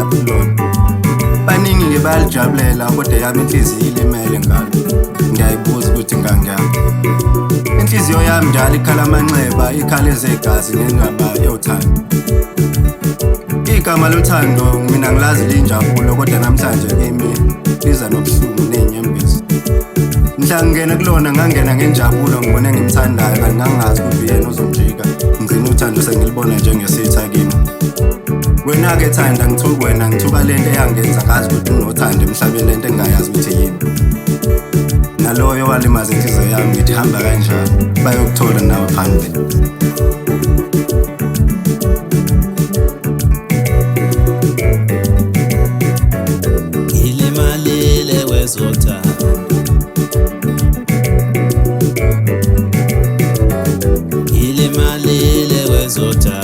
ngaphi kulona. Baningi-ke bayalijabulela kodwa yami inhliziyo ilimele ngalo. Ngiyayibuza ukuthi ngangiyaphi. Inhliziyo yami njalo ikhala amanxeba, ikhala ezegazi ngendaba yothando. Igama lothando mina ngilazi linjabulo kodwa namhlanje kimi liza nobuhlungu nenyembezi. Mhla ngingena kulona ngangena ngenjabulo ngibone ngimthandayo kanti ngangazi ukuthi yena uzonjika. Ngizina uthando sengilibona njengesitha kimi. Wena-ke thanda ngithuka wena ngithuka lento eyangenza ngazi ukuthi unothando emhlabeni, lento engingayazi ukuthi yini. Naloyo walimaza inhliziyo yami ngithi hamba kanjalo bayokuthola nawe phandle. Ngilimalile wezothando, ngilimalile wezothando.